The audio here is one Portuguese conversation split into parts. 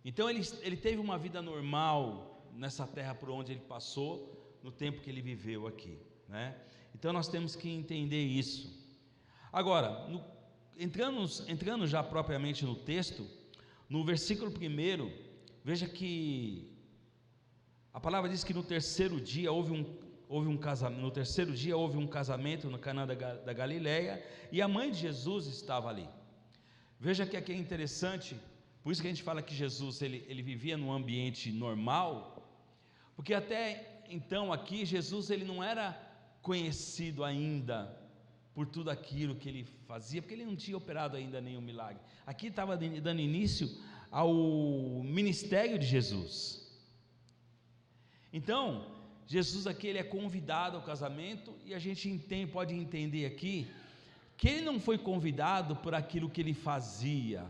Então ele teve uma vida normal nessa terra por onde ele passou, no tempo que ele viveu aqui, né? Então nós temos que entender isso. Agora, entrando já propriamente no texto, no versículo 1, veja que a palavra diz que no terceiro dia houve um casamento. No terceiro dia houve um casamento no Caná da Galileia, e a mãe de Jesus estava ali. Veja que aqui é interessante, por isso que a gente fala que Jesus ele vivia num ambiente normal, porque até então aqui Jesus ele não era conhecido ainda por tudo aquilo que ele fazia, porque ele não tinha operado ainda nenhum milagre. Aqui estava dando início ao ministério de Jesus. Então Jesus aqui ele é convidado ao casamento, e a gente pode entender aqui que ele não foi convidado por aquilo que ele fazia,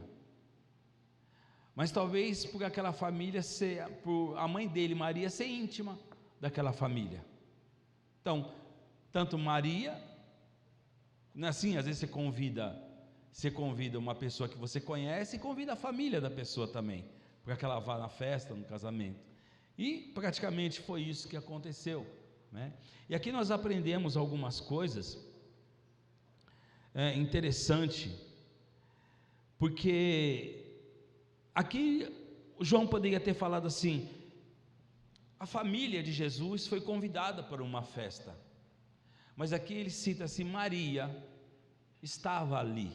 mas talvez por aquela família por a mãe dele, Maria, ser íntima daquela família. Então, tanto Maria, não é assim? Às vezes você convida uma pessoa que você conhece, e convida a família da pessoa também, para que ela vá na festa, no casamento. E praticamente foi isso que aconteceu, né? E aqui nós aprendemos algumas coisas interessante, porque aqui João poderia ter falado assim: a família de Jesus foi convidada para uma festa, mas aqui ele cita assim: Maria estava ali.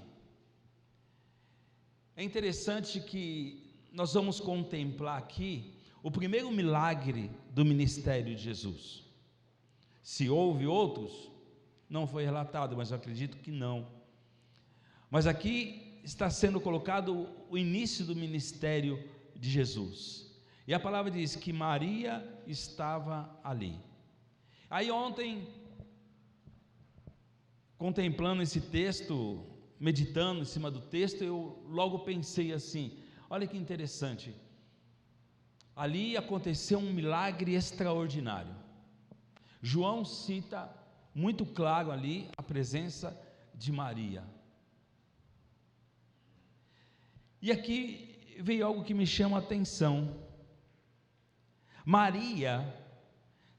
É interessante que nós vamos contemplar aqui o primeiro milagre do ministério de Jesus. Se houve outros, não foi relatado, mas eu acredito que não. Mas aqui está sendo colocado o início do ministério de Jesus, e a palavra diz que Maria estava ali. Aí ontem, contemplando esse texto, meditando em cima do texto, eu logo pensei assim: olha que interessante, ali aconteceu um milagre extraordinário. João cita muito claro ali a presença de Maria. E aqui veio algo que me chama a atenção. Maria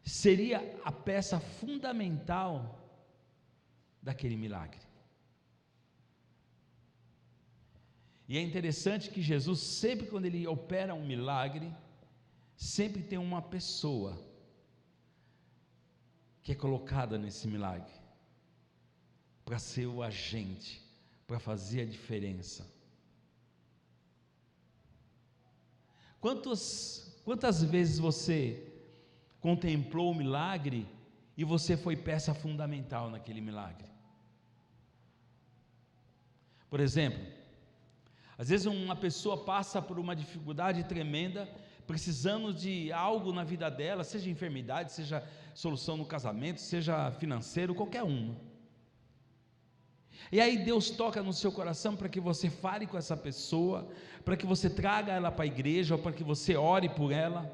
seria a peça fundamental daquele milagre. E é interessante que Jesus, sempre quando ele opera um milagre, sempre tem uma pessoa que é colocada nesse milagre, para ser o agente, para fazer a diferença. Quantas vezes você contemplou o milagre e você foi peça fundamental naquele milagre? Por exemplo, às vezes uma pessoa passa por uma dificuldade tremenda, precisando de algo na vida dela, seja enfermidade, seja solução no casamento, seja financeiro, qualquer uma. E aí Deus toca no seu coração para que você fale com essa pessoa, para que você traga ela para a igreja, ou para que você ore por ela,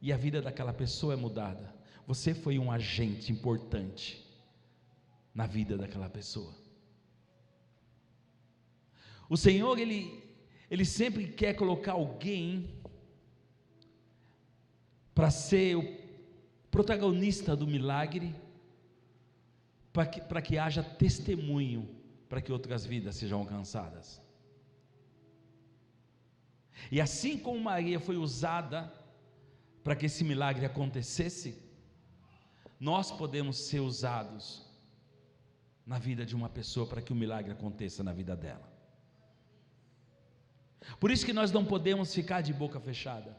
e a vida daquela pessoa é mudada. Você foi um agente importante na vida daquela pessoa. O Senhor, Ele sempre quer colocar alguém para ser o protagonista do milagre, para que haja testemunho, para que outras vidas sejam alcançadas. E assim como Maria foi usada para que esse milagre acontecesse, nós podemos ser usados na vida de uma pessoa para que o milagre aconteça na vida dela. Por isso que nós não podemos ficar de boca fechada,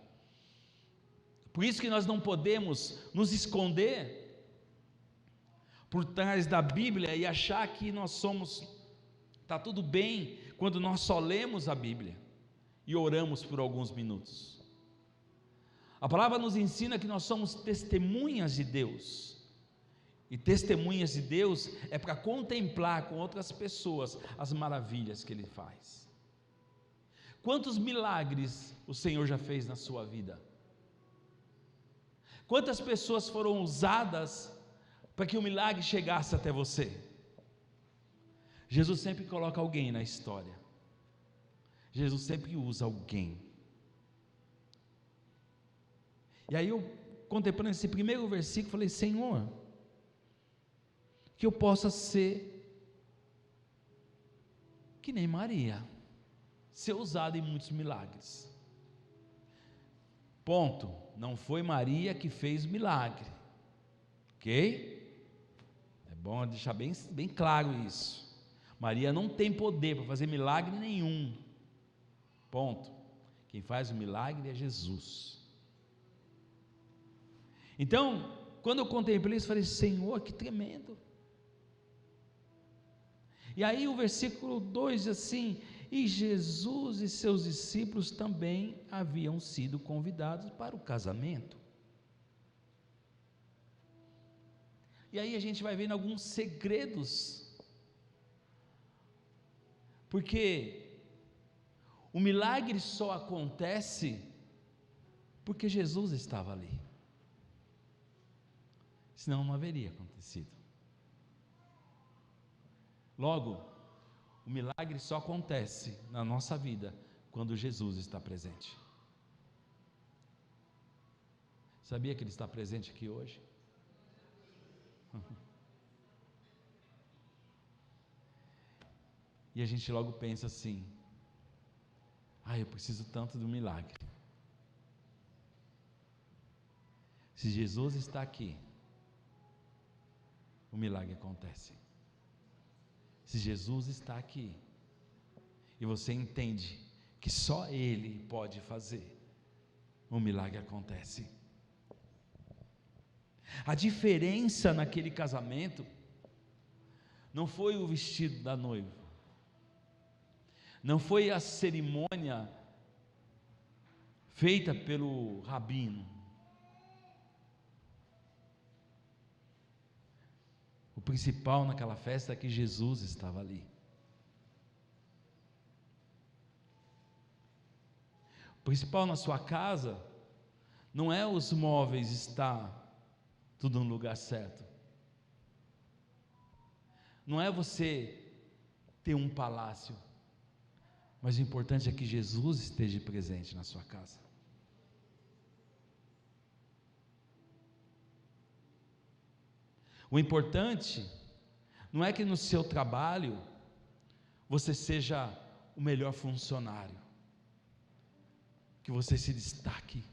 por isso que nós não podemos nos esconder por trás da Bíblia e achar que está tudo bem quando nós só lemos a Bíblia e oramos por alguns minutos. A palavra nos ensina que nós somos testemunhas de Deus, e testemunhas de Deus é para contemplar com outras pessoas as maravilhas que Ele faz. Quantos milagres o Senhor já fez na sua vida? Quantas pessoas foram usadas para que o milagre chegasse até você? Jesus sempre coloca alguém na história, Jesus sempre usa alguém. E aí eu, contemplando esse primeiro versículo, falei: Senhor, que eu possa ser que nem Maria, ser usado em muitos milagres. Ponto. Não foi Maria que fez o milagre, ok? É bom deixar bem, bem claro isso. Maria não tem poder para fazer milagre nenhum. Ponto. Quem faz o milagre é Jesus. Então, quando eu contemplei isso, falei: Senhor, que tremendo. E aí o versículo 2 diz assim: e Jesus e seus discípulos também haviam sido convidados para o casamento. E aí a gente vai vendo alguns segredos, porque o milagre só acontece porque Jesus estava ali, senão não haveria acontecido. Logo, o milagre só acontece na nossa vida quando Jesus está presente. Sabia que Ele está presente aqui hoje? E a gente logo pensa assim: eu preciso tanto do milagre. Se Jesus está aqui, o milagre acontece. Se Jesus está aqui, e você entende que só Ele pode fazer, o milagre acontece. A diferença naquele casamento não foi o vestido da noiva, não foi a cerimônia feita pelo rabino. O principal naquela festa é que Jesus estava ali. O principal na sua casa não é os móveis estar tudo no lugar certo, não é você ter um palácio, mas o importante é que Jesus esteja presente na sua casa. O importante não é que no seu trabalho você seja o melhor funcionário, que você se destaque,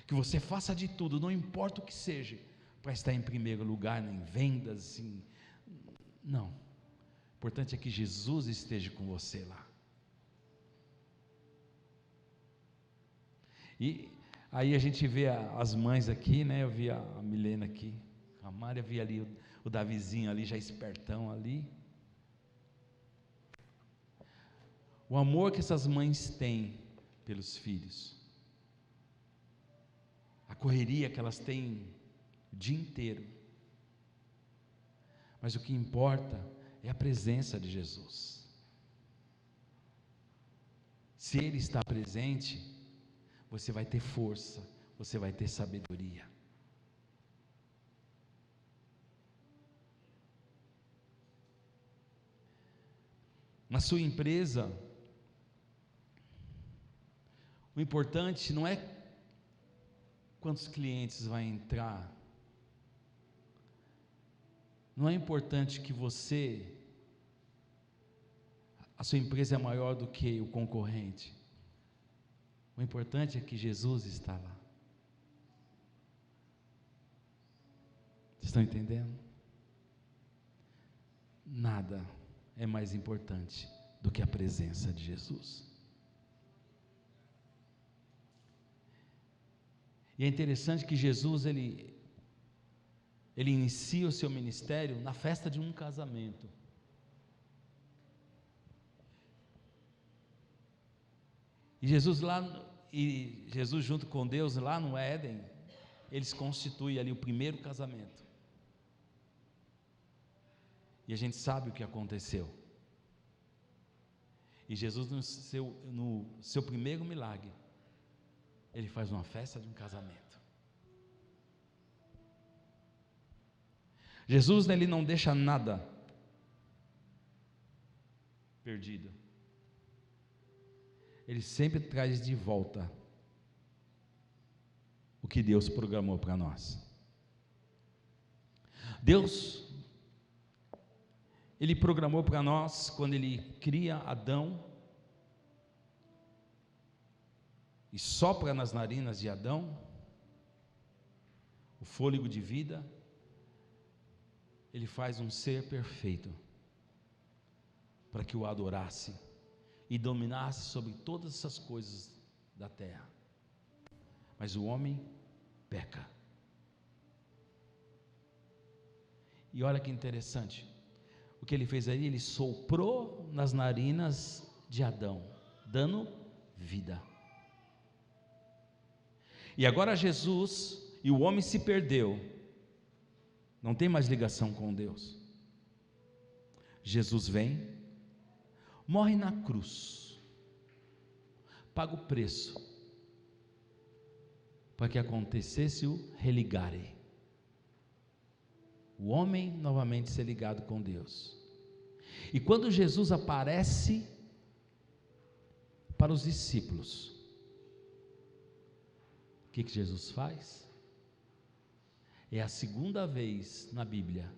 que você faça de tudo, não importa o que seja, para estar em primeiro lugar em vendas, não. O importante é que Jesus esteja com você lá. E aí a gente vê as mães aqui, né? Eu vi a Milena aqui, a Mária, vi ali o Davizinho ali, já espertão ali. O amor que essas mães têm pelos filhos, a correria que elas têm o dia inteiro, mas o que importa é a presença de Jesus. Se Ele está presente, você vai ter força, você vai ter sabedoria. Na sua empresa, o importante não é quantos clientes vai entrar, não é importante que a sua empresa é maior do que o concorrente. O importante é que Jesus está lá. Vocês estão entendendo? Nada é mais importante do que a presença de Jesus. E é interessante que Jesus, ele inicia o seu ministério na festa de um casamento. E Jesus junto com Deus lá no Éden, eles constituem ali o primeiro casamento. E a gente sabe o que aconteceu. E Jesus no seu primeiro milagre, Ele faz uma festa de um casamento. Jesus, Ele não deixa nada perdido. Ele sempre traz de volta. o que Deus programou para nós. Deus, Ele programou para nós, quando Ele cria Adão, e sopra nas narinas de Adão o fôlego de vida, Ele faz um ser perfeito, para que o adorasse, e dominasse sobre todas essas coisas da terra. Mas o homem peca. E olha que interessante, o que ele fez aí, ele soprou nas narinas de Adão, dando vida. E agora Jesus, e o homem se perdeu, não tem mais ligação com Deus. Jesus vem, morre na cruz, paga o preço, para que acontecesse o religare, o homem novamente ser ligado com Deus. E quando Jesus aparece para os discípulos, o que Jesus faz? É a segunda vez na Bíblia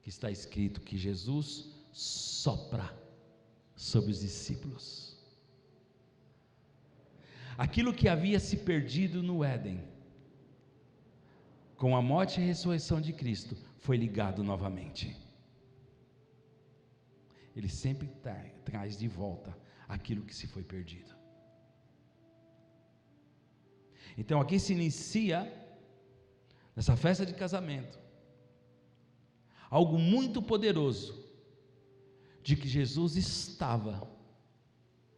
que está escrito que Jesus sopra sobre os discípulos. Aquilo que havia se perdido no Éden, com a morte e ressurreição de Cristo, foi ligado novamente. Ele sempre traz de volta aquilo que se foi perdido. Então aqui se inicia, nessa festa de casamento, algo muito poderoso, de que Jesus estava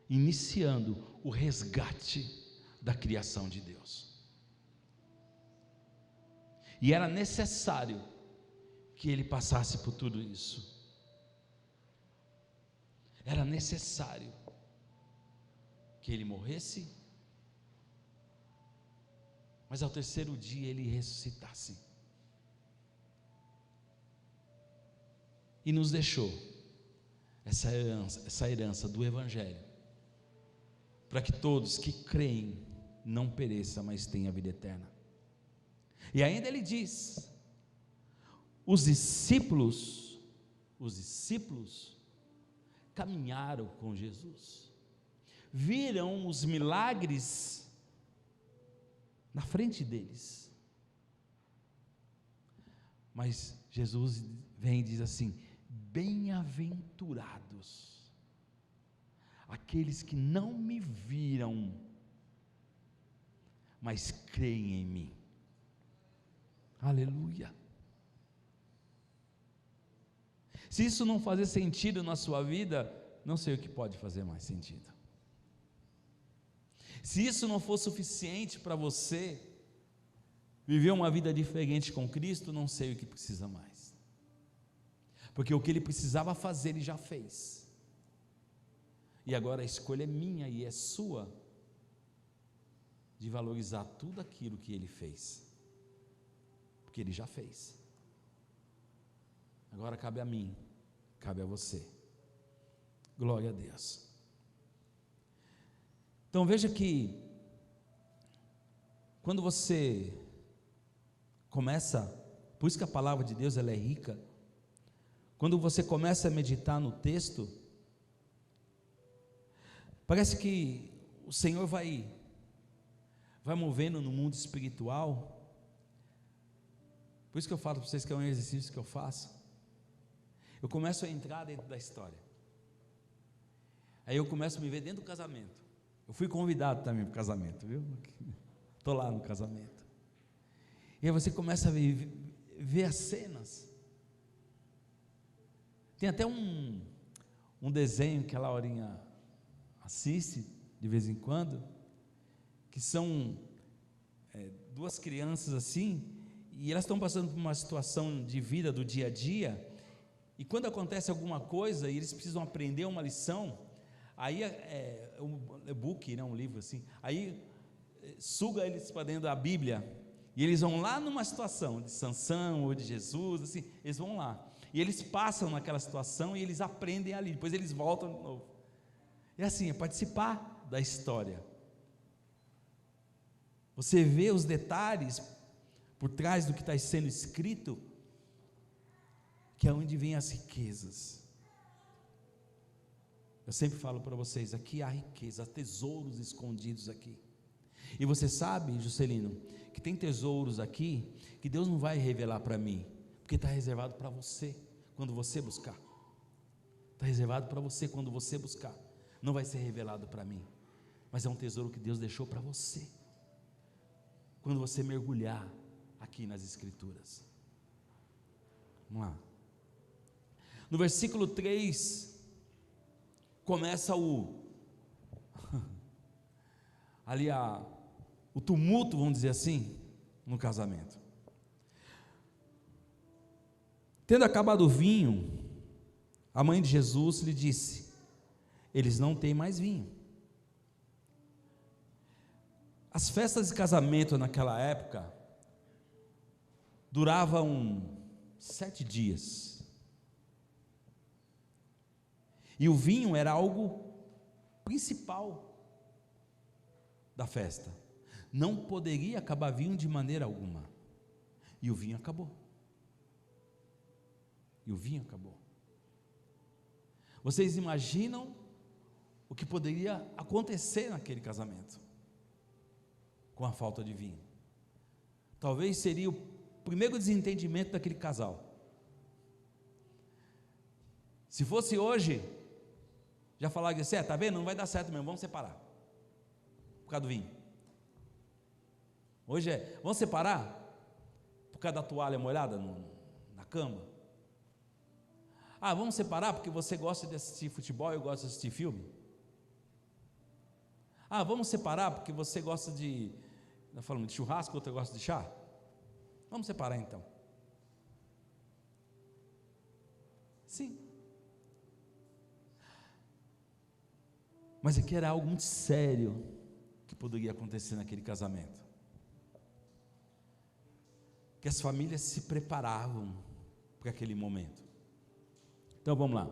iniciando o resgate da criação de Deus, e era necessário que ele passasse por tudo isso, era necessário que ele morresse, mas ao terceiro dia ele ressuscitasse, e nos deixou essa herança do Evangelho, para que todos que creem não pereçam, mas tenham a vida eterna. E ainda ele diz: os discípulos caminharam com Jesus, viram os milagres na frente deles, mas Jesus vem e diz assim: bem-aventurados aqueles que não me viram, mas creem em mim. Aleluia. Se isso não fazer sentido na sua vida, não sei o que pode fazer mais sentido. Se isso não for suficiente para você viver uma vida diferente com Cristo, não sei o que precisa mais, porque o que ele precisava fazer, ele já fez, e agora a escolha é minha e é sua, de valorizar tudo aquilo que ele fez, porque ele já fez. Agora cabe a mim, cabe a você. Glória a Deus. Então veja que, quando você começa, por isso que a palavra de Deus ela é rica, quando você começa a meditar no texto, parece que o Senhor vai movendo no mundo espiritual. Por isso que eu falo para vocês que é um exercício que eu faço. Eu começo a entrar dentro da história, aí eu começo a me ver dentro do casamento. Eu fui convidado também para o casamento, viu? Estou lá no casamento, e aí você começa a ver as cenas. Tem até um desenho que a Laurinha assiste de vez em quando, que são duas crianças assim, e elas estão passando por uma situação de vida do dia a dia, e quando acontece alguma coisa e eles precisam aprender uma lição, aí um e-book, né, um livro assim, aí suga eles para dentro da Bíblia, e eles vão lá numa situação de Sansão ou de Jesus, assim, eles vão lá, e eles passam naquela situação e eles aprendem ali, depois eles voltam de novo. É assim, é participar da história. Você vê os detalhes por trás do que está sendo escrito, que é onde vêm as riquezas. Eu sempre falo para vocês, aqui há riqueza, há tesouros escondidos aqui. E você sabe, Juscelino, que tem tesouros aqui, que Deus não vai revelar para mim, porque está reservado para você, quando você buscar. Está reservado para você quando você buscar. Não vai ser revelado para mim, mas é um tesouro que Deus deixou para você, quando você mergulhar aqui nas Escrituras. Vamos lá. No versículo 3, começa o tumulto, vamos dizer assim, no casamento. Tendo acabado o vinho, a mãe de Jesus lhe disse: eles não têm mais vinho. As festas de casamento naquela época duravam 7 dias. E o vinho era algo principal da festa. Não poderia acabar vinho de maneira alguma. E o vinho acabou. Vocês imaginam o que poderia acontecer naquele casamento com a falta de vinho? Talvez seria o primeiro desentendimento daquele casal. Se fosse hoje, já falaria assim: tá vendo? Não vai dar certo mesmo, vamos separar, por causa do vinho. Hoje vamos separar, por causa da toalha molhada na cama. Vamos separar porque você gosta de assistir futebol e eu gosto de assistir filme. Vamos separar porque você gosta de, nós falamos de churrasco, outro gosta de chá. Vamos separar então. Sim. Mas aqui era algo muito sério que poderia acontecer naquele casamento, que as famílias se preparavam para aquele momento. Então vamos lá.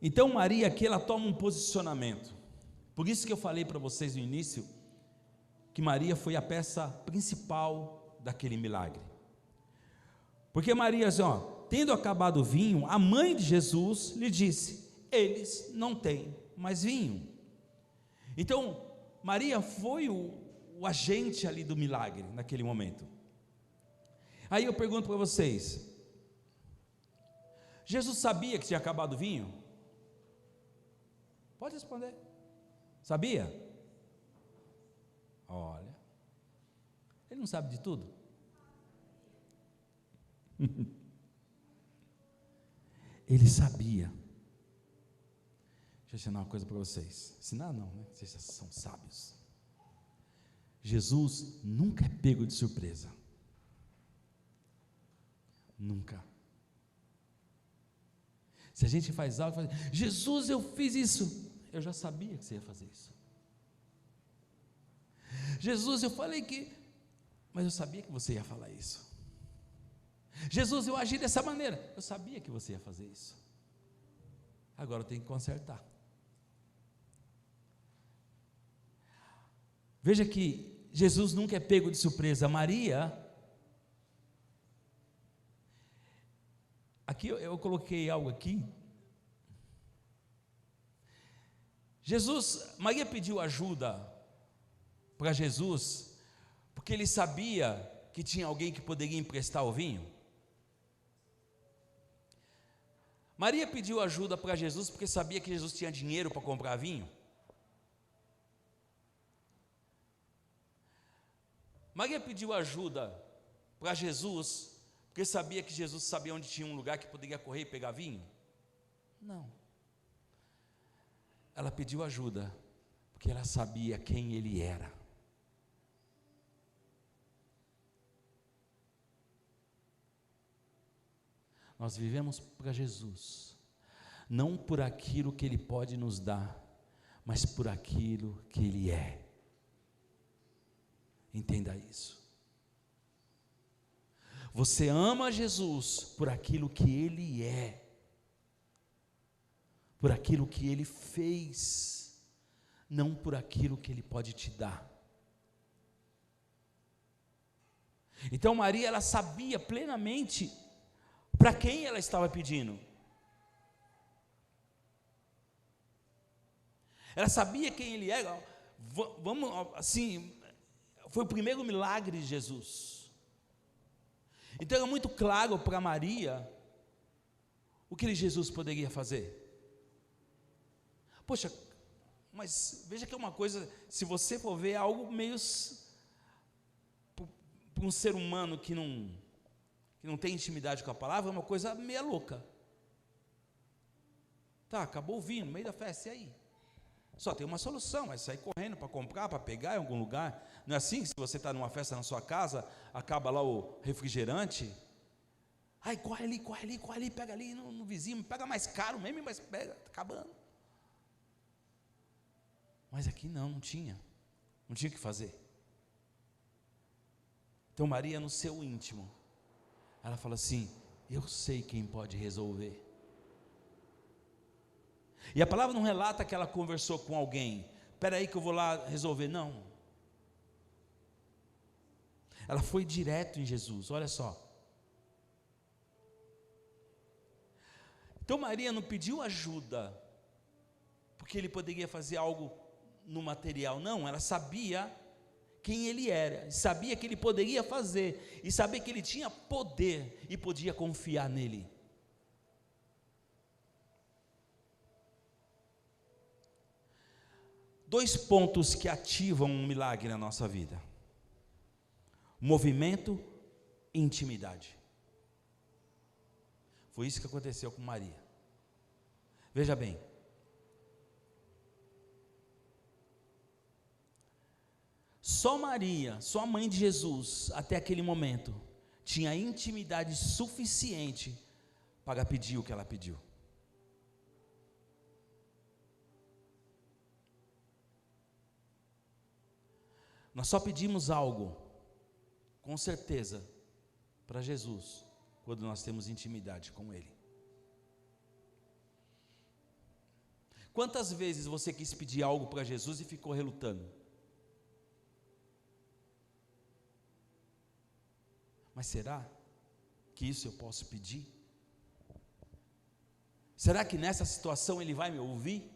Então Maria aqui, ela toma um posicionamento. Por isso que eu falei para vocês no início que Maria foi a peça principal daquele milagre. Porque Maria, tendo acabado o vinho, a mãe de Jesus lhe disse: eles não têm mais vinho. Então Maria foi o agente ali do milagre naquele momento. Aí eu pergunto para vocês: Jesus sabia que tinha acabado o vinho? Pode responder. Sabia? Olha, ele não sabe de tudo. Ele sabia. Deixa eu ensinar uma coisa para vocês. Ensinar não, né? Vocês são sábios. Jesus nunca é pego de surpresa. Nunca. Se a gente faz algo, Jesus, eu fiz isso, eu já sabia que você ia fazer isso. Jesus, eu falei que, mas eu sabia que você ia falar isso. Jesus, eu agi dessa maneira, eu sabia que você ia fazer isso. Agora eu tenho que consertar. Veja que Jesus nunca é pego de surpresa. Maria, aqui eu coloquei algo aqui. Maria pediu ajuda para Jesus, porque ele sabia que tinha alguém que poderia emprestar o vinho. Maria pediu ajuda para Jesus, porque sabia que Jesus tinha dinheiro para comprar vinho. Maria pediu ajuda para Jesus, porque sabia que Jesus sabia onde tinha um lugar que poderia correr e pegar vinho? Não. Ela pediu ajuda, porque ela sabia quem ele era. Nós vivemos para Jesus, não por aquilo que ele pode nos dar, mas por aquilo que ele é. Entenda isso. Você ama Jesus por aquilo que ele é, por aquilo que ele fez, não por aquilo que Ele pode te dar. Então Maria, ela sabia plenamente para quem ela estava pedindo. Ela sabia quem Ele era. Vamos assim, foi o primeiro milagre de Jesus. Então era muito claro para Maria o que Jesus poderia fazer. Poxa, mas veja que é uma coisa, se você for ver, é algo meio para um ser humano que não tem intimidade com a palavra, é uma coisa meio louca. Tá, acabou o vinho no meio da festa, e aí? Só tem uma solução, é sair correndo para comprar, para pegar em algum lugar. Não é assim que se você está numa festa na sua casa, acaba lá o refrigerante, ai, corre ali, pega ali no vizinho, pega mais caro mesmo, mas pega, está acabando. Mas aqui não tinha o que fazer. Então Maria, no seu íntimo, ela fala assim: eu sei quem pode resolver. E a palavra não relata que ela conversou com alguém, espera aí que eu vou lá resolver, não. Ela foi direto em Jesus, olha só. Então Maria não pediu ajuda, porque Ele poderia fazer algo no material, não, ela sabia quem Ele era, sabia que Ele poderia fazer, e sabia que Ele tinha poder, e podia confiar nele. Dois pontos que ativam um milagre na nossa vida: movimento e intimidade. Foi isso que aconteceu com Maria. Veja bem, só Maria, só a mãe de Jesus, até aquele momento, tinha intimidade suficiente para pedir o que ela pediu. Nós só pedimos algo, com certeza, para Jesus, quando nós temos intimidade com Ele. Quantas vezes você quis pedir algo para Jesus e ficou relutando? Mas será que isso eu posso pedir? Será que nessa situação Ele vai me ouvir?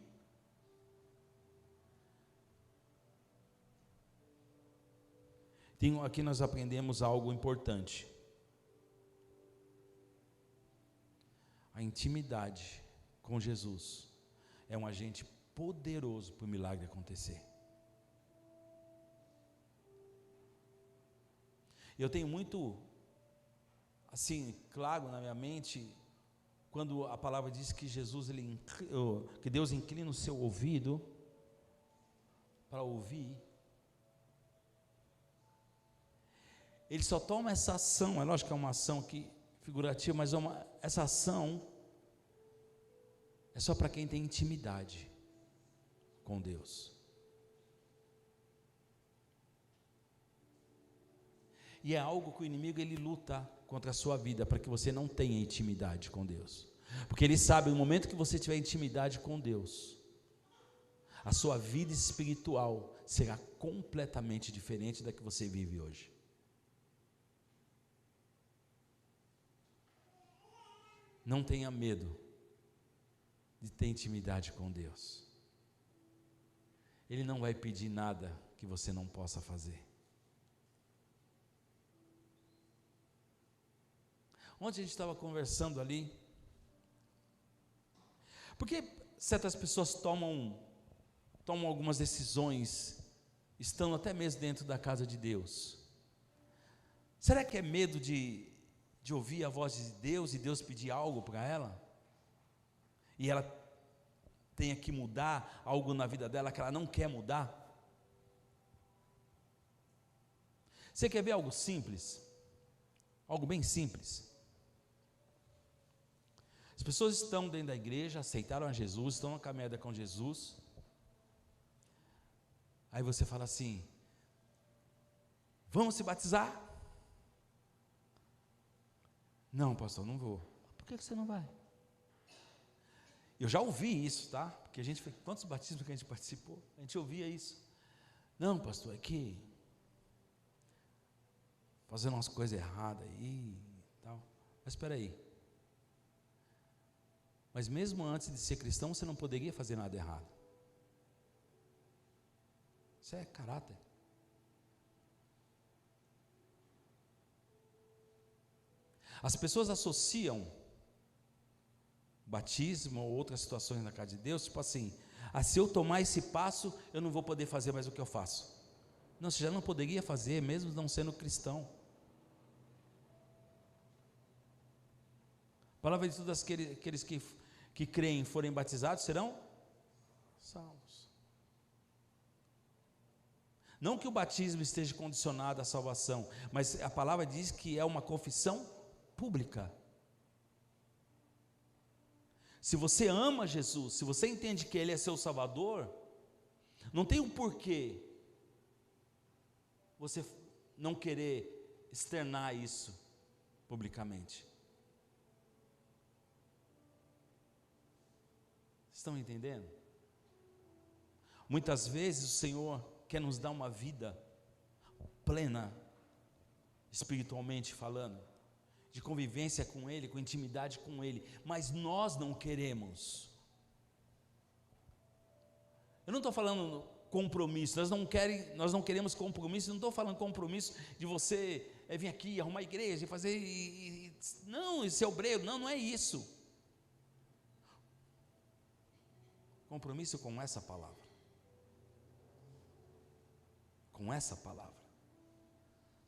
Aqui nós aprendemos algo importante. A intimidade com Jesus é um agente poderoso para o milagre acontecer. Eu tenho muito, assim, claro na minha mente, quando a palavra diz que que Deus inclina o seu ouvido para ouvir. Ele só toma essa ação, é lógico que é uma ação aqui figurativa, mas essa ação é só para quem tem intimidade com Deus. E é algo que o inimigo ele luta contra a sua vida, para que você não tenha intimidade com Deus. Porque ele sabe, no momento que você tiver intimidade com Deus, a sua vida espiritual será completamente diferente da que você vive hoje. Não tenha medo de ter intimidade com Deus. Ele não vai pedir nada que você não possa fazer. Ontem a gente estava conversando ali, porque certas pessoas tomam algumas decisões, estando até mesmo dentro da casa de Deus. Será que é medo de ouvir a voz de Deus e Deus pedir algo para ela? E ela tenha que mudar algo na vida dela que ela não quer mudar? Você quer ver algo simples? Algo bem simples. As pessoas estão dentro da igreja, aceitaram a Jesus, estão na caminhada com Jesus. Aí você fala assim: vamos se batizar? Não, pastor, não vou. Por que você não vai? Eu já ouvi isso, tá? Porque a gente, quantos batismos que a gente participou? A gente ouvia isso. Não, pastor, é que fazendo umas coisas erradas aí e tal. Mas espera aí. Mas mesmo antes de ser cristão, você não poderia fazer nada errado. Isso é caráter. As pessoas associam batismo ou outras situações na casa de Deus, tipo assim, se eu tomar esse passo, eu não vou poder fazer mais o que eu faço. Não, você já não poderia fazer, mesmo não sendo cristão. A palavra de tudo, aqueles que creem e forem batizados serão salvos. Não que o batismo esteja condicionado à salvação, mas a palavra diz que é uma confissão pública. Se você ama Jesus, se você entende que Ele é seu Salvador, não tem um porquê você não querer externar isso publicamente. Estão entendendo? Muitas vezes o Senhor quer nos dar uma vida plena, espiritualmente falando, de convivência com Ele, com intimidade com Ele, mas nós não queremos. Eu não estou falando compromisso, nós não queremos compromisso, não estou falando compromisso de você vir aqui, arrumar a igreja e fazer, não, ser obreiro, não é isso. Compromisso com essa palavra. Com essa palavra.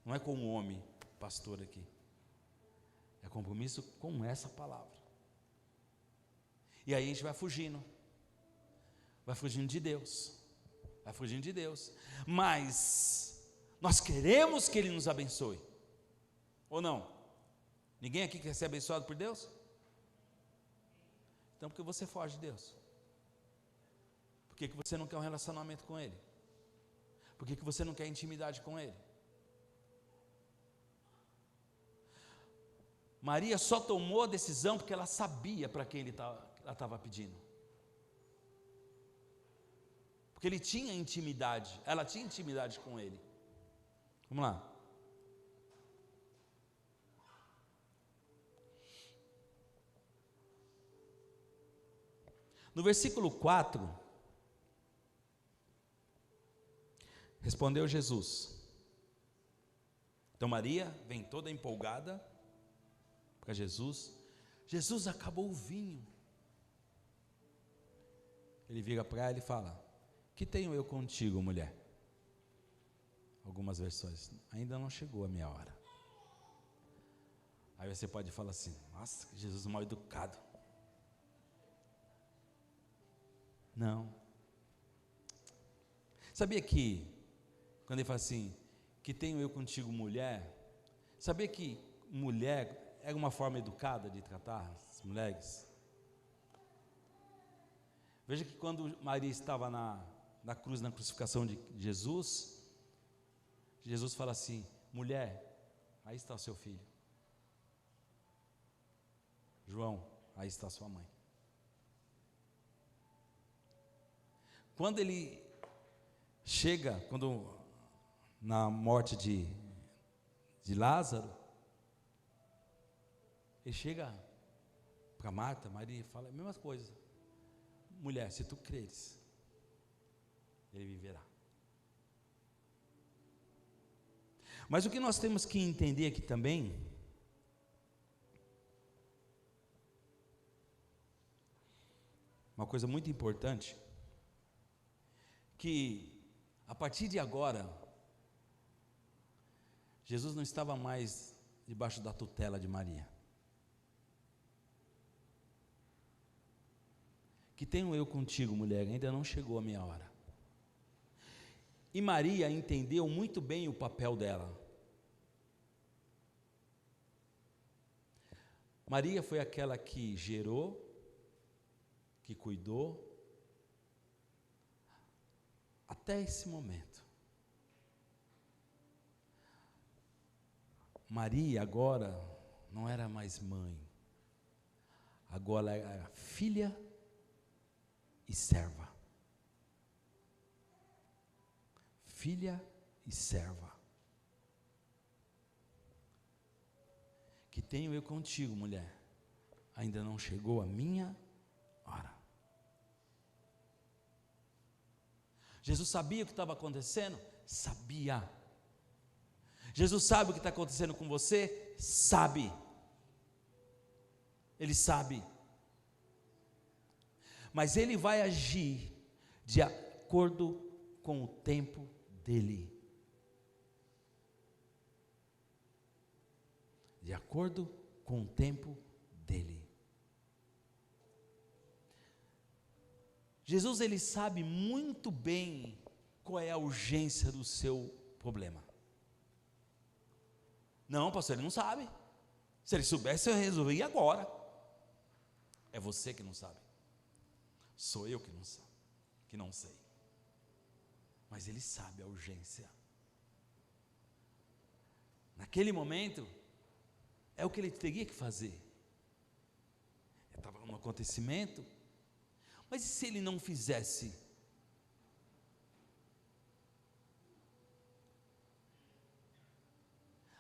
Não é com o homem, pastor aqui. É compromisso com essa palavra. E aí a gente vai fugindo de Deus, vai fugindo de Deus, mas nós queremos que Ele nos abençoe, ou não? Ninguém aqui quer ser abençoado por Deus? Então por que você foge de Deus? Por que você não quer um relacionamento com Ele? Por que você não quer intimidade com Ele? Maria só tomou a decisão porque ela sabia para quem ela estava pedindo. Porque ele tinha intimidade, ela tinha intimidade com ele. Vamos lá. No versículo 4, respondeu Jesus. Então Maria vem toda empolgada para Jesus. Jesus, acabou o vinho. Ele vira para ela e fala: que tenho eu contigo, mulher? Algumas versões, ainda não chegou a minha hora. Aí você pode falar assim: nossa, que Jesus mal educado. Não. Sabia que, quando ele fala assim, que tenho eu contigo, mulher, sabia que mulher era uma forma educada de tratar as mulheres? Veja que quando Maria estava na cruz, na crucificação de Jesus, Jesus fala assim: mulher, aí está o seu filho. João, aí está a sua mãe. Quando ele chega, na morte de Lázaro, ele chega para Marta, Maria, e fala a mesma coisa: mulher, se tu creres, ele viverá. Mas o que nós temos que entender aqui também, uma coisa muito importante, que a partir de agora, Jesus não estava mais debaixo da tutela de Maria. Que tenho eu contigo, mulher, ainda não chegou a minha hora. E Maria entendeu muito bem o papel dela. Maria foi aquela que gerou, que cuidou, até esse momento. Maria agora não era mais mãe, agora era filha e serva. Filha e serva. Que tenho eu contigo, mulher. Ainda não chegou a minha hora. Jesus sabia o que estava acontecendo? Sabia. Jesus sabe o que está acontecendo com você? Sabe. Ele sabe. Mas Ele vai agir de acordo com o tempo dEle. De acordo com o tempo dEle. Jesus, Ele sabe muito bem qual é a urgência do seu problema. Não, pastor, Ele não sabe. Se Ele soubesse, eu resolveria agora. É você que não sabe. Sou eu que não sabe, que não sei. Mas Ele sabe a urgência. Naquele momento, é o que Ele teria que fazer. Estava num acontecimento. Mas e se Ele não fizesse?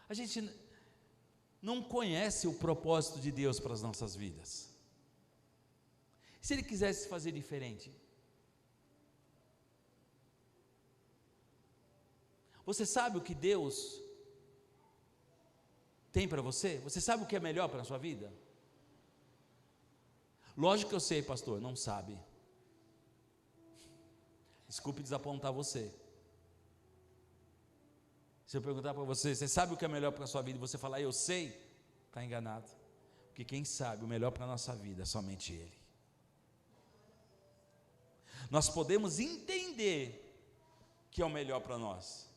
A gente não conhece o propósito de Deus para as nossas vidas. Se Ele quisesse fazer diferente? Você sabe o que Deus tem para você? Você sabe o que é melhor para a sua vida? Lógico que eu sei, pastor, não sabe. Desculpe desapontar você. Se eu perguntar para você, você sabe o que é melhor para a sua vida, e você falar, eu sei, está enganado. Porque quem sabe o melhor para a nossa vida é somente Ele. Nós podemos entender que é o melhor para nós,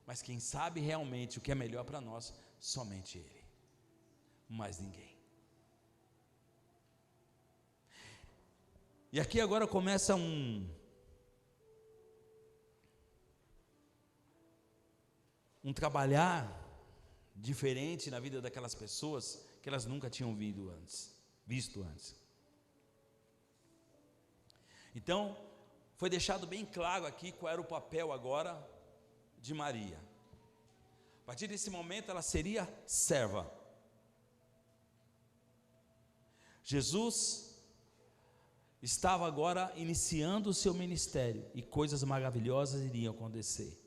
mas quem sabe realmente o que é melhor para nós, somente Ele, mais ninguém. E aqui agora começa um trabalhar diferente na vida daquelas pessoas que elas nunca tinham visto antes. Então, foi deixado bem claro aqui qual era o papel agora de Maria. A partir desse momento ela seria serva. Jesus estava agora iniciando o seu ministério e coisas maravilhosas iriam acontecer.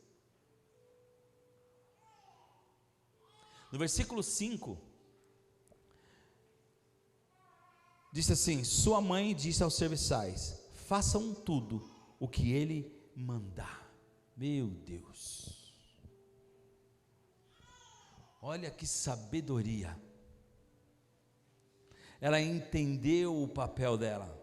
No versículo 5, disse assim: sua mãe disse aos serviçais: façam tudo o que ele mandar. Meu Deus, olha que sabedoria. Ela entendeu o papel dela.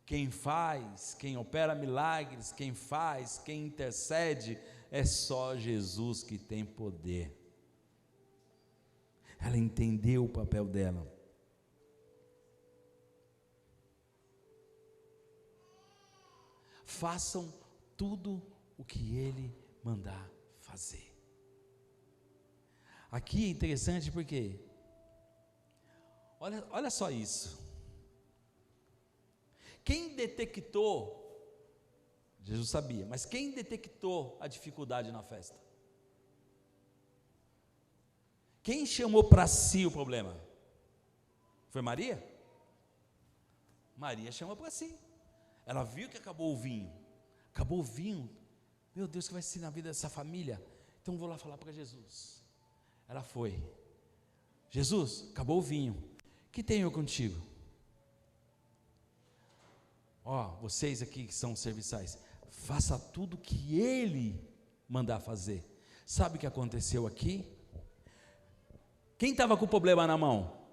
Quem faz, quem opera milagres, quem faz, quem intercede, é só Jesus que tem poder. Ela entendeu o papel dela. Façam tudo o que Ele mandar fazer. Aqui é interessante porque, olha só isso. Quem detectou, Jesus sabia, mas quem detectou a dificuldade na festa? Quem chamou para si o problema? Foi Maria? Maria chamou para si. Ela viu que acabou o vinho. Acabou o vinho. Meu Deus, o que vai ser na vida dessa família? Então vou lá falar para Jesus. Ela foi. Jesus, acabou o vinho. O que tenho eu contigo? Vocês aqui que são serviçais, faça tudo o que Ele mandar fazer. Sabe o que aconteceu aqui? Quem estava com o problema na mão?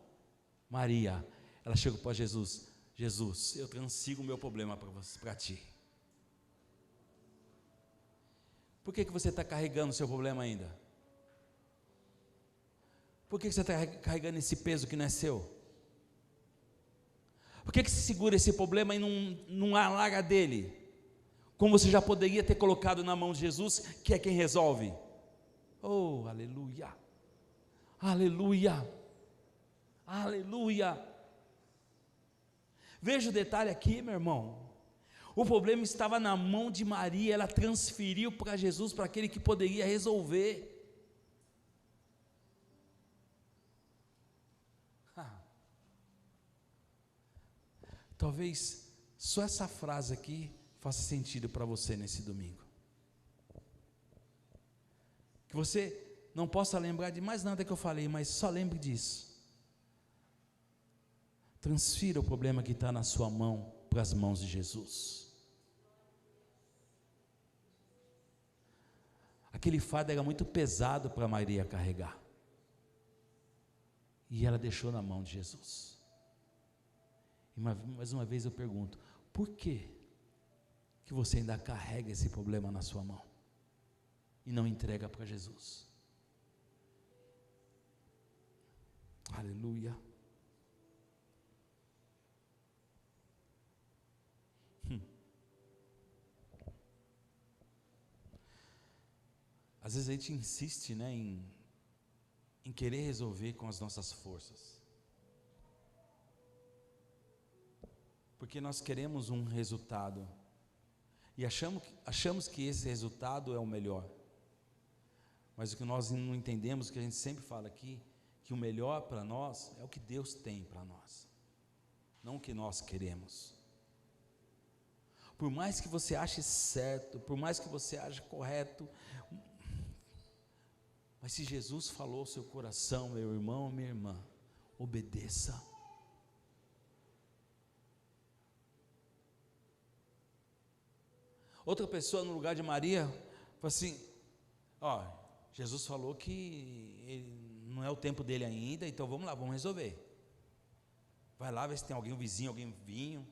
Maria. Ela chegou para Jesus: Jesus, eu transigo o meu problema para ti. Por que você está carregando o seu problema ainda? Por que você está carregando esse peso que não é seu? Por que você segura esse problema e não alarga dele? Como você já poderia ter colocado na mão de Jesus, que é quem resolve. Oh, aleluia, aleluia, aleluia. Veja o detalhe aqui, meu irmão. O problema estava na mão de Maria, ela transferiu para Jesus, para aquele que poderia resolver. Talvez só essa frase aqui faça sentido para você nesse domingo. Que você não possa lembrar de mais nada que eu falei, mas só lembre disso. Transfira o problema que está na sua mão para as mãos de Jesus. Aquele fardo era muito pesado para Maria carregar, e ela deixou na mão de Jesus. E mais uma vez eu pergunto, por que você ainda carrega esse problema na sua mão e não entrega para Jesus? Aleluia. Às vezes a gente insiste, né, em querer resolver com as nossas forças, porque nós queremos um resultado e achamos que esse resultado é o melhor, mas o que nós não entendemos, que a gente sempre fala aqui, que o melhor para nós é o que Deus tem para nós, não o que nós queremos. Por mais que você ache certo, por mais que você ache correto, mas se Jesus falou ao seu coração, meu irmão, minha irmã, obedeça. Outra pessoa no lugar de Maria, falou assim, Jesus falou que não é o tempo dele ainda, então vamos lá, vamos resolver. Vai lá ver se tem alguém, um vizinho, alguém vinho.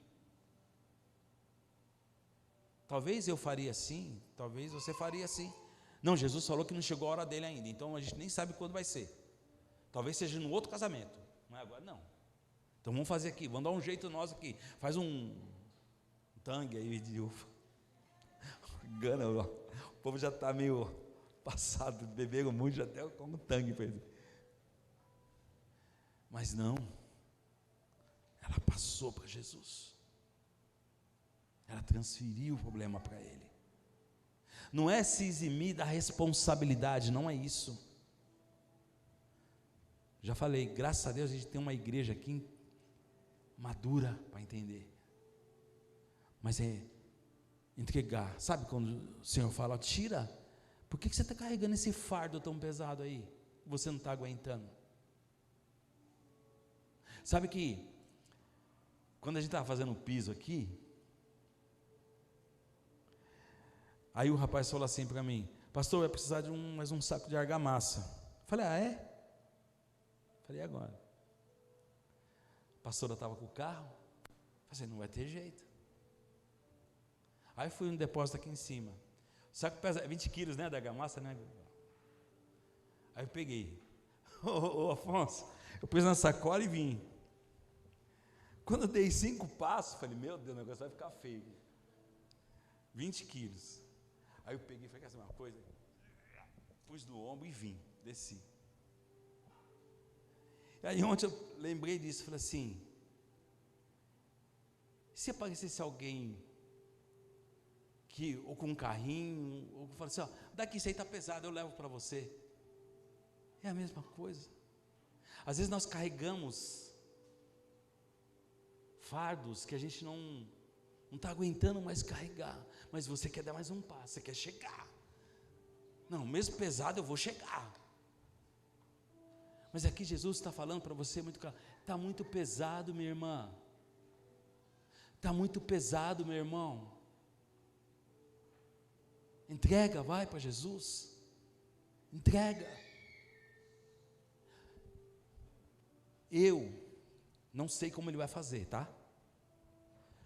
Talvez eu faria assim, talvez você faria assim. Não, Jesus falou que não chegou a hora dele ainda, então a gente nem sabe quando vai ser. Talvez seja no outro casamento, não é agora não. Então vamos fazer aqui, vamos dar um jeito nós aqui. Faz um tangue aí de uva. Engana, o povo já está meio passado, beberam muito, já até como tangue. Mas não, ela passou para Jesus. Ela transferiu o problema para ele. Não é se eximir da responsabilidade, não é isso. Já falei, graças a Deus a gente tem uma igreja aqui madura para entender. Mas é entregar. Sabe quando o Senhor fala, tira, por que você está carregando esse fardo tão pesado aí? Você não está aguentando. Sabe que quando a gente estava fazendo o piso aqui, aí o rapaz falou assim para mim, pastor, vai precisar de mais um saco de argamassa. Falei, é? Falei, agora? A pastora estava com o carro, falei, não vai ter jeito. Aí fui no depósito aqui em cima, o saco pesa 20 quilos, né, da argamassa, né? Aí eu peguei, ô Afonso, eu pus na sacola e vim. Quando eu dei 5 passos, falei, meu Deus, o negócio vai ficar feio. 20 quilos. Aí eu peguei e falei, quer saber uma coisa? Pus no ombro e vim, desci. E aí ontem eu lembrei disso, falei assim, se aparecesse alguém, ou com um carrinho, ou que fala assim, daqui isso aí está pesado, eu levo para você. É a mesma coisa. Às vezes nós carregamos fardos que a gente não está aguentando mais carregar, mas você quer dar mais um passo, você quer chegar. Não, mesmo pesado eu vou chegar. Mas aqui Jesus está falando para você muito claro, está muito pesado, minha irmã. Está muito pesado, meu irmão. Entrega, vai para Jesus. Entrega. Eu não sei como ele vai fazer, tá?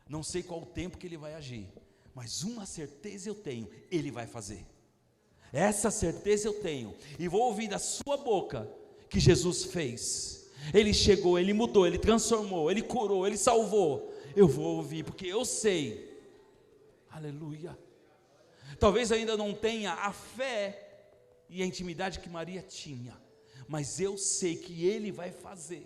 Não sei qual o tempo que ele vai agir, mas uma certeza eu tenho, ele vai fazer. Essa certeza eu tenho, e vou ouvir da sua boca que Jesus fez. Ele chegou, ele mudou, ele transformou, ele curou, ele salvou. Eu vou ouvir, porque eu sei. Aleluia. Talvez ainda não tenha a fé e a intimidade que Maria tinha, mas eu sei que ele vai fazer.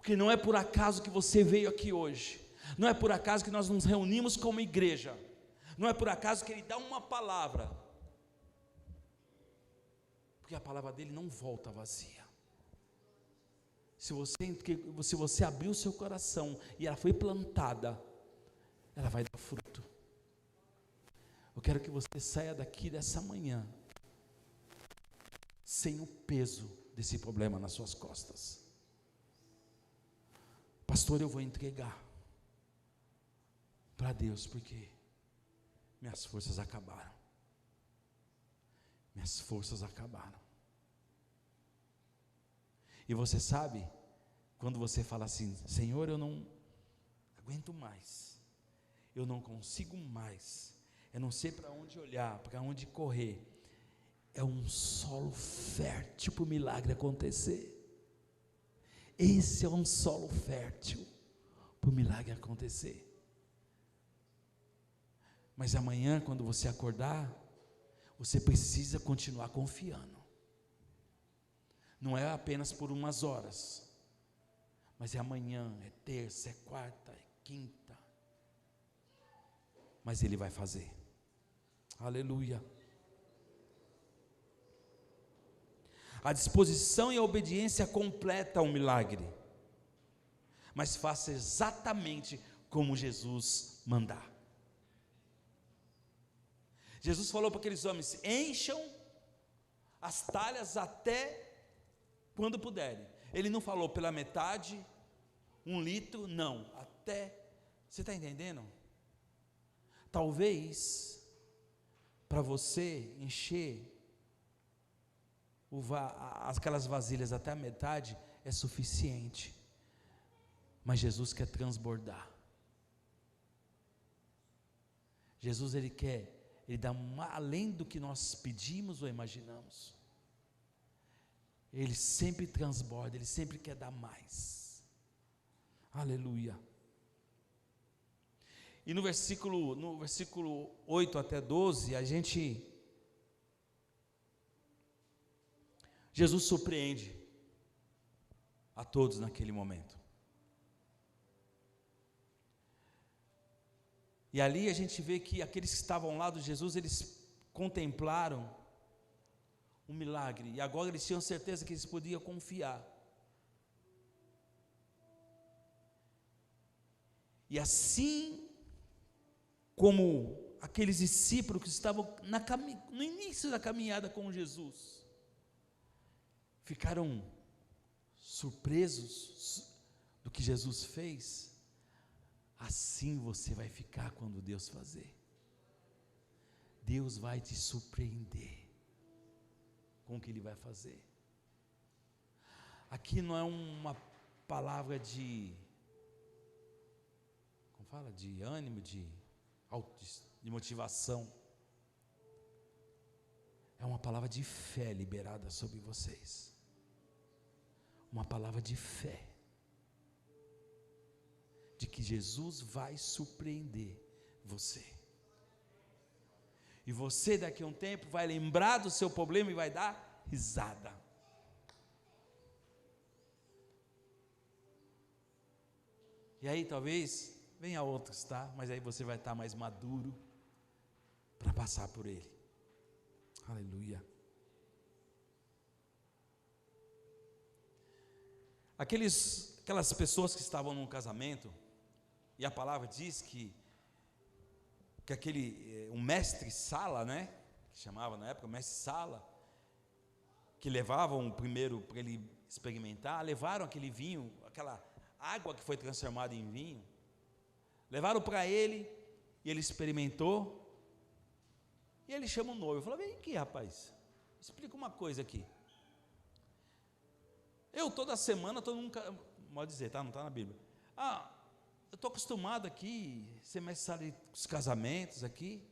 Porque não é por acaso que você veio aqui hoje, não é por acaso que nós nos reunimos como igreja, não é por acaso que Ele dá uma palavra, porque a palavra dele não volta vazia. Se você abrir o seu coração e ela foi plantada, ela vai dar fruto. Eu quero que você saia daqui dessa manhã sem o peso desse problema nas suas costas. Pastor, eu vou entregar para Deus, porque minhas forças acabaram. Minhas forças acabaram. E você sabe, quando você fala assim, Senhor, eu não aguento mais, eu não consigo mais, eu não sei para onde olhar, para onde correr, é um solo fértil para o milagre acontecer. Esse é um solo fértil para o milagre acontecer. Mas amanhã, quando você acordar, você precisa continuar confiando. Não é apenas por umas horas, mas é amanhã, é terça, é quarta, é quinta. Mas Ele vai fazer. Aleluia. A disposição e a obediência completa o milagre, mas faça exatamente como Jesus mandar. Jesus falou para aqueles homens: encham as talhas até quando puderem. Ele não falou pela metade, 1 litro, não, até, você está entendendo? Talvez, para você encher aquelas vasilhas até a metade, é suficiente, mas Jesus quer transbordar. Jesus, Ele dá além do que nós pedimos ou imaginamos. Ele sempre transborda, Ele sempre quer dar mais. Aleluia. E no versículo 8 até 12, Jesus surpreende a todos naquele momento. E ali a gente vê que aqueles que estavam ao lado de Jesus, eles contemplaram um milagre, e agora eles tinham certeza que eles podiam confiar. E assim como aqueles discípulos que estavam no início da caminhada com Jesus, ficaram surpresos do que Jesus fez, assim você vai ficar quando Deus fazer. Deus vai te surpreender com o que Ele vai fazer. Aqui não é uma palavra de, como fala, de ânimo, de motivação. É uma palavra de fé liberada sobre vocês. Uma palavra de fé, de que Jesus vai surpreender você. E você daqui a um tempo vai lembrar do seu problema e vai dar risada. E aí talvez venha outros, tá? Mas aí você vai estar mais maduro para passar por ele. Aleluia. Aquelas pessoas que estavam num casamento, e a palavra diz que o mestre Sala, né, que chamava na época, o mestre Sala, que levavam o primeiro para ele experimentar, levaram aquele vinho, aquela água que foi transformada em vinho, levaram para ele, e ele experimentou, e ele chama o noivo, falou: vem aqui, rapaz, explica uma coisa aqui. Eu toda semana, pode dizer, tá? Não está na Bíblia. Eu estou acostumado aqui, ser mestre Sala dos casamentos aqui.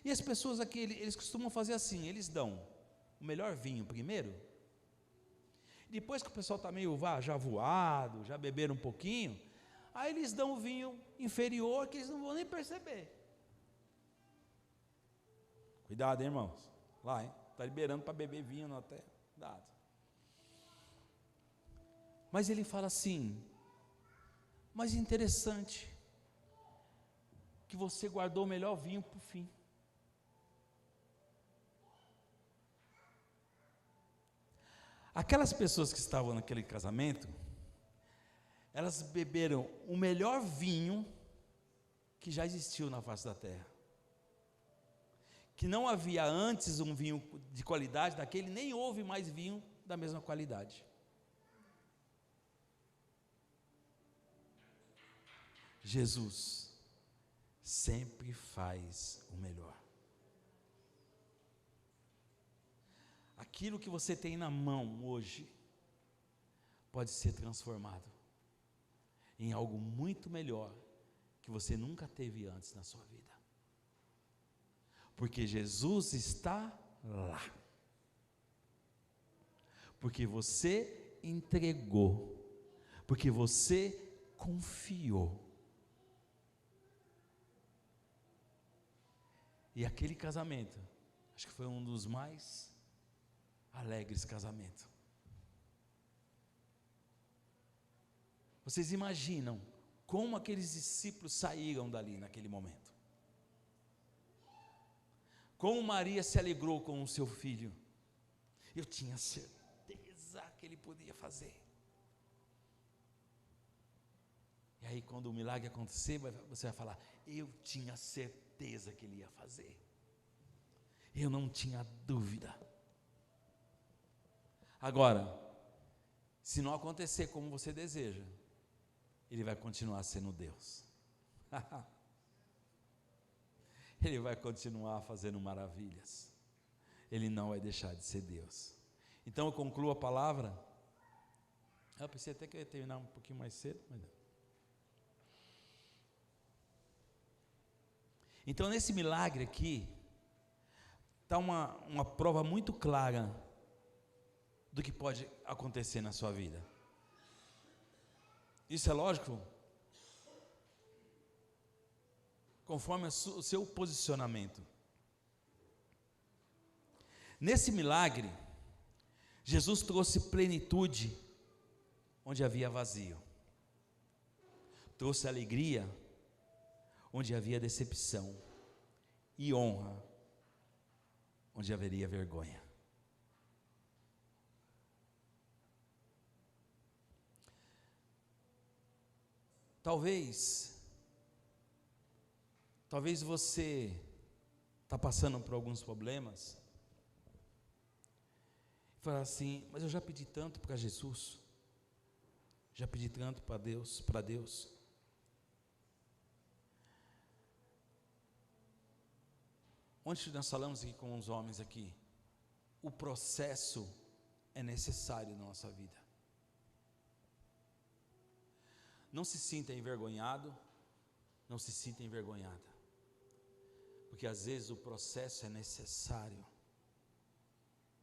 E as pessoas aqui, eles costumam fazer assim, eles dão o melhor vinho primeiro, depois que o pessoal está meio já voado, já beberam um pouquinho, aí eles dão o vinho inferior, que eles não vão nem perceber. Cuidado, hein, irmãos, lá, hein, está liberando para beber vinho, não, até, cuidado. Mas ele fala assim: mas interessante, que você guardou o melhor vinho para o fim. Aquelas pessoas que estavam naquele casamento, elas beberam o melhor vinho que já existiu na face da terra. Que não havia antes um vinho de qualidade daquele, nem houve mais vinho da mesma qualidade. Jesus sempre faz o melhor. Aquilo que você tem na mão hoje pode ser transformado em algo muito melhor que você nunca teve antes na sua vida. Porque Jesus está lá. Porque você entregou. Porque você confiou. E aquele casamento, acho que foi um dos mais alegres casamentos. Vocês imaginam como aqueles discípulos saíram dali naquele momento? Como Maria se alegrou com o seu filho? Eu tinha certeza que ele podia fazer. E aí quando o milagre acontecer, você vai falar: eu tinha certeza que ele ia fazer. Eu não tinha dúvida. Agora, se não acontecer como você deseja, ele vai continuar sendo Deus. Ele vai continuar fazendo maravilhas. Ele não vai deixar de ser Deus. Então eu concluo a palavra. Eu pensei até que eu ia terminar um pouquinho mais cedo, mas não. Então nesse milagre aqui está uma prova muito clara do que pode acontecer na sua vida. Isso é lógico? Conforme o seu posicionamento. Nesse milagre, Jesus trouxe plenitude onde havia vazio. Trouxe alegria onde havia decepção. E honra onde haveria vergonha. Talvez você está passando por alguns problemas e fala assim: mas eu já pedi tanto para Jesus, já pedi tanto para Deus. Ontem nós falamos aqui com os homens aqui, o processo é necessário na nossa vida. Não se sinta envergonhado, não se sinta envergonhada, porque às vezes o processo é necessário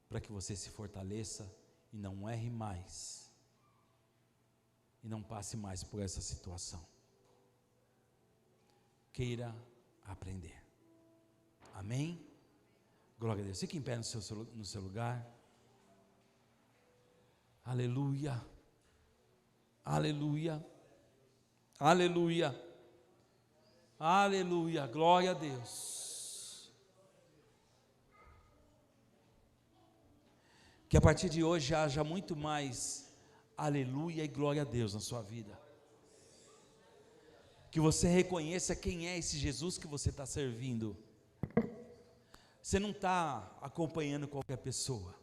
para que você se fortaleça e não erre mais, e não passe mais por essa situação. Queira aprender. Amém? Glória a Deus. Fique em pé no seu lugar. Aleluia. Aleluia. Aleluia. Aleluia. Glória a Deus. Que a partir de hoje haja muito mais aleluia e glória a Deus na sua vida. Que você reconheça quem é esse Jesus que você está servindo. Você não está acompanhando qualquer pessoa.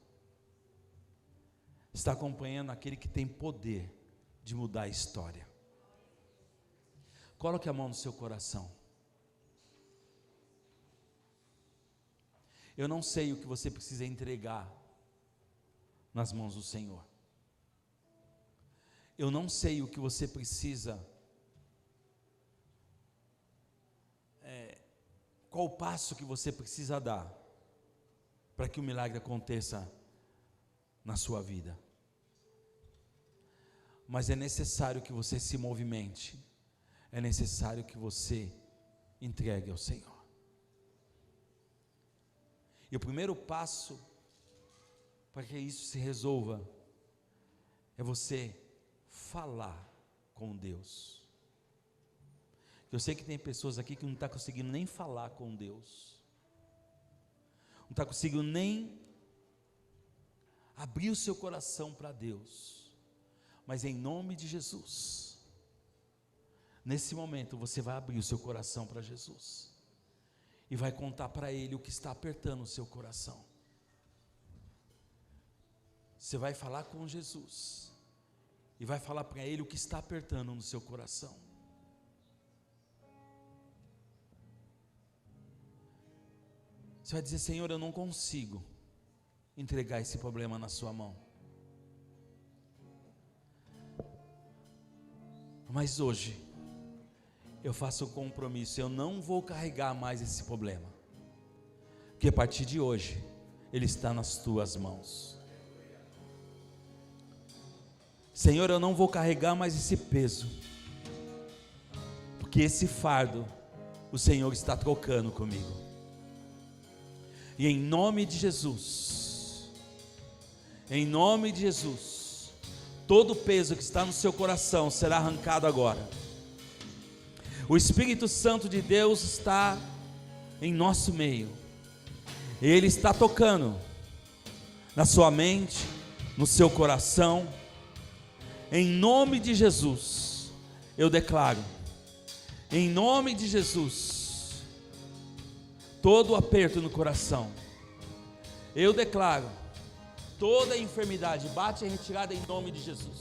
Está acompanhando aquele que tem poder de mudar a história. Coloque a mão no seu coração. Eu não sei o que você precisa entregar nas mãos do Senhor. Eu não sei o que você precisa, qual o passo que você precisa dar para que o milagre aconteça na sua vida. Mas é necessário que você se movimente. É necessário que você entregue ao Senhor. E o primeiro passo para que isso se resolva é você falar com Deus. Eu sei que tem pessoas aqui que não estão conseguindo nem falar com Deus, não está conseguindo nem abrir o seu coração para Deus, mas em nome de Jesus, nesse momento você vai abrir o seu coração para Jesus, e vai contar para Ele o que está apertando o seu coração. Você vai falar com Jesus, e vai falar para Ele o que está apertando no seu coração. Você vai dizer: Senhor, eu não consigo entregar esse problema na sua mão, mas hoje eu faço um compromisso, eu não vou carregar mais esse problema, porque a partir de hoje ele está nas tuas mãos. Senhor, eu não vou carregar mais esse peso, porque esse fardo o Senhor está trocando comigo. E em nome de Jesus, todo o peso que está no seu coração será arrancado agora. O Espírito Santo de Deus está em nosso meio, Ele está tocando na sua mente, no seu coração. Em nome de Jesus, eu declaro, em nome de Jesus, todo o aperto no coração, eu declaro, toda a enfermidade bate em retirada em nome de Jesus.